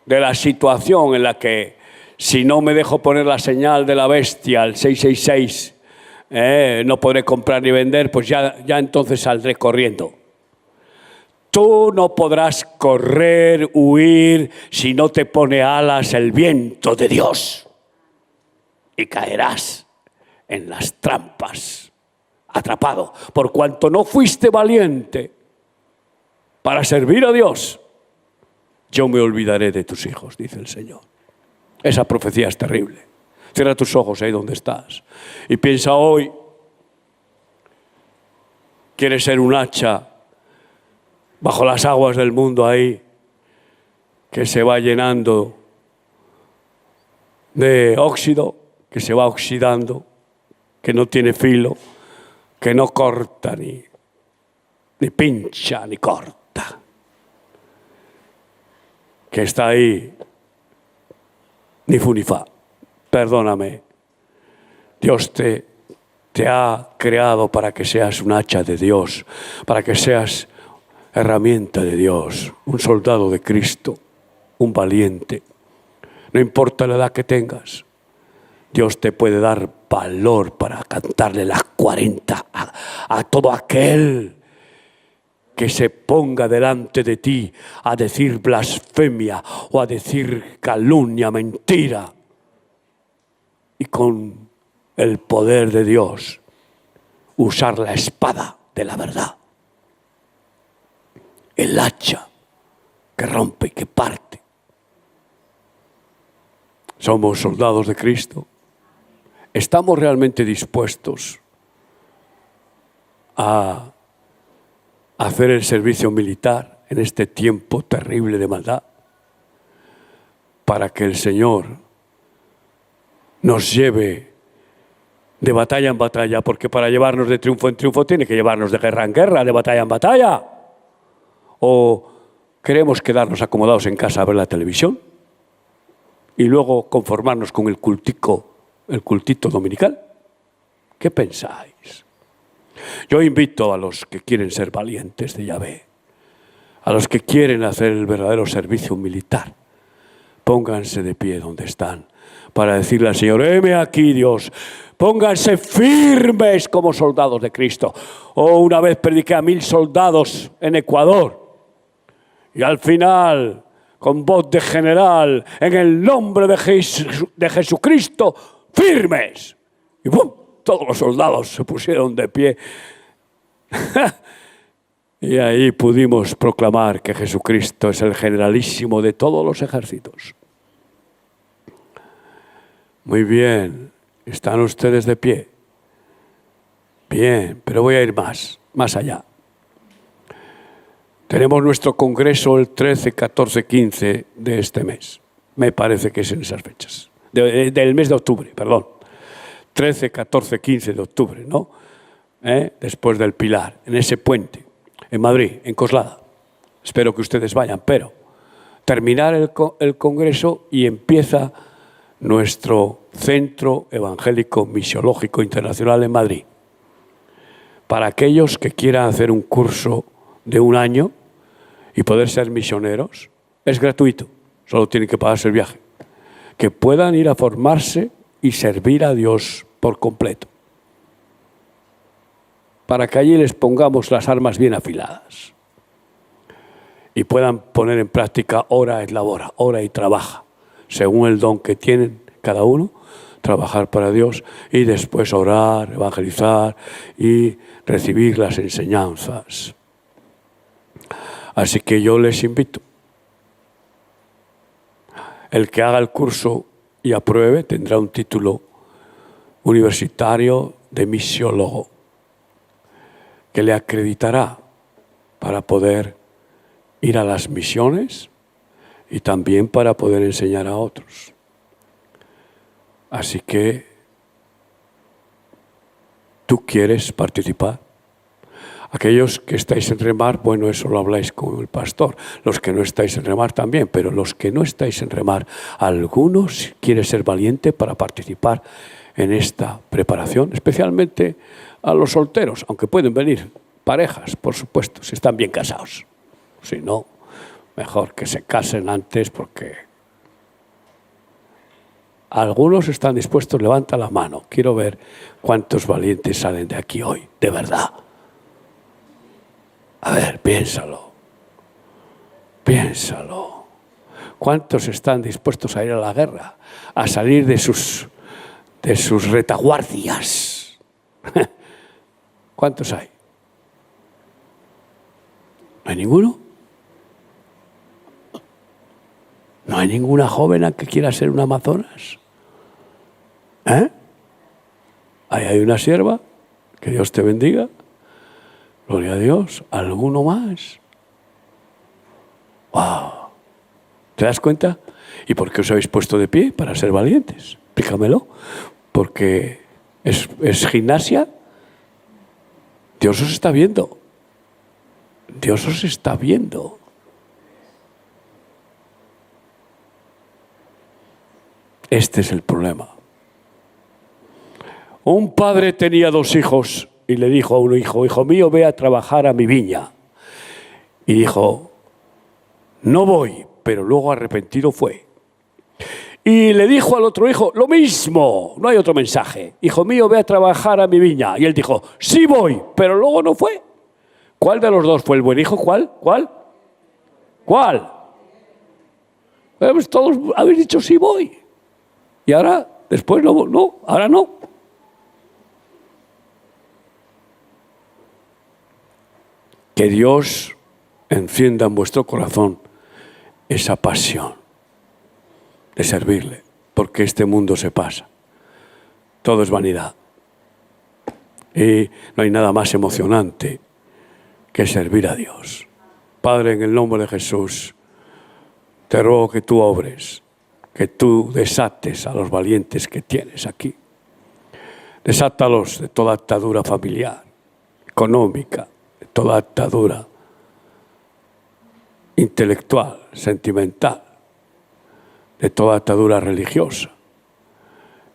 de la situación en la que si no me dejo poner la señal de la bestia, el 666, no podré comprar ni vender, pues ya entonces saldré corriendo. Tú no podrás correr, huir, si no te pone alas el viento de Dios. Y caerás en las trampas, atrapado, por cuanto no fuiste valiente para servir a Dios. Yo me olvidaré de tus hijos, dice el Señor. Esa profecía es terrible. Cierra tus ojos ahí donde estás y piensa hoy, ¿quieres ser un hacha bajo las aguas del mundo ahí que se va llenando de óxido, que se va oxidando, que no tiene filo, que no corta ni pincha ni corta, que está ahí ni fu ni fa? Perdóname, Dios te ha creado para que seas un hacha de Dios, para que seas herramienta de Dios, un soldado de Cristo, un valiente. No importa la edad que tengas, Dios te puede dar valor para cantarle las 40 a todo aquel que se ponga delante de ti a decir blasfemia o a decir calumnia, mentira. Y con el poder de Dios, usar la espada de la verdad. El hacha que rompe y que parte. Somos soldados de Cristo. ¿Estamos realmente dispuestos a hacer el servicio militar en este tiempo terrible de maldad? Para que el Señor nos lleve de batalla en batalla, porque para llevarnos de triunfo en triunfo tiene que llevarnos de guerra en guerra, de batalla en batalla. ¿O queremos quedarnos acomodados en casa a ver la televisión y luego conformarnos con el cultito dominical? ¿Qué pensáis? Yo invito a los que quieren ser valientes de Yahvé, a los que quieren hacer el verdadero servicio militar, pónganse de pie donde están para decirle al Señor, heme aquí, Dios, pónganse firmes como soldados de Cristo. Una vez prediqué a 1000 soldados en Ecuador y al final, con voz de general, en el nombre de Jesucristo, firmes. Y ¡bum! Todos los soldados se pusieron de pie. Y ahí pudimos proclamar que Jesucristo es el generalísimo de todos los ejércitos. Muy bien, ¿están ustedes de pie? Bien, pero voy a ir más allá. Tenemos nuestro congreso el 13, 14, 15 de este mes. Me parece que es en esas fechas. Del mes de octubre, perdón. 13, 14, 15 de octubre, ¿no? Después del Pilar, en ese puente, en Madrid, en Coslada. Espero que ustedes vayan, pero terminar el congreso y empieza nuestro Centro Evangélico Misiológico Internacional en Madrid. Para aquellos que quieran hacer un curso de 1 año y poder ser misioneros, es gratuito, solo tienen que pagarse el viaje. Que puedan ir a formarse y servir a Dios por completo. Para que allí les pongamos las armas bien afiladas y puedan poner en práctica ora et labora, ora y trabaja, según el don que tienen cada uno, trabajar para Dios y después orar, evangelizar y recibir las enseñanzas. Así que yo les invito. El que haga el curso y apruebe tendrá un título universitario de misiólogo que le acreditará para poder ir a las misiones y también para poder enseñar a otros. Así que, ¿tú quieres participar? Aquellos que estáis en remar, bueno, eso lo habláis con el pastor. Los que no estáis en remar también, pero los que no estáis en remar, algunos quieren ser valiente para participar en esta preparación, especialmente a los solteros, aunque pueden venir parejas, por supuesto, si están bien casados. Si no, mejor que se casen antes, porque algunos están dispuestos. Levanta la mano. Quiero ver cuántos valientes salen de aquí hoy, de verdad. A ver, piénsalo. Piénsalo. ¿Cuántos están dispuestos a ir a la guerra? A salir de sus retaguardias. ¿Cuántos hay? ¿No hay ninguno? ¿No hay ninguna joven que quiera ser una amazonas? ¿Eh? Ahí hay una sierva. Que Dios te bendiga. Gloria a Dios. ¿Alguno más? ¡Wow! ¿Te das cuenta? ¿Y por qué os habéis puesto de pie? Para ser valientes. Explícamelo. Porque es gimnasia. Dios os está viendo. Dios os está viendo. Este es el problema. Un padre tenía 2 hijos y le dijo a un hijo: hijo mío, ve a trabajar a mi viña. Y dijo: no voy, pero luego arrepentido fue. Y le dijo al otro hijo lo mismo, no hay otro mensaje: hijo mío, ve a trabajar a mi viña. Y él dijo: sí voy, pero luego no fue. ¿Cuál de los dos fue el buen hijo? ¿Cuál? Pues todos habéis dicho sí voy. Y ahora, después no, ahora no. Que Dios encienda en vuestro corazón esa pasión de servirle, porque este mundo se pasa. Todo es vanidad. Y no hay nada más emocionante que servir a Dios. Padre, en el nombre de Jesús, te ruego que tú obres, que tú desates a los valientes que tienes aquí. Desátalos de toda atadura familiar, económica, de toda atadura intelectual, sentimental, de toda atadura religiosa,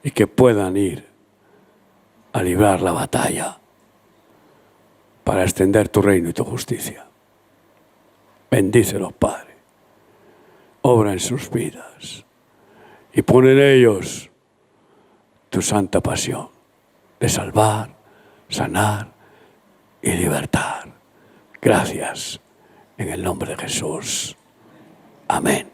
y que puedan ir a librar la batalla para extender tu reino y tu justicia. Bendícelos, Padre. Obra en sus vidas y pon en ellos tu santa pasión de salvar, sanar y libertar. Gracias en el nombre de Jesús. Amén.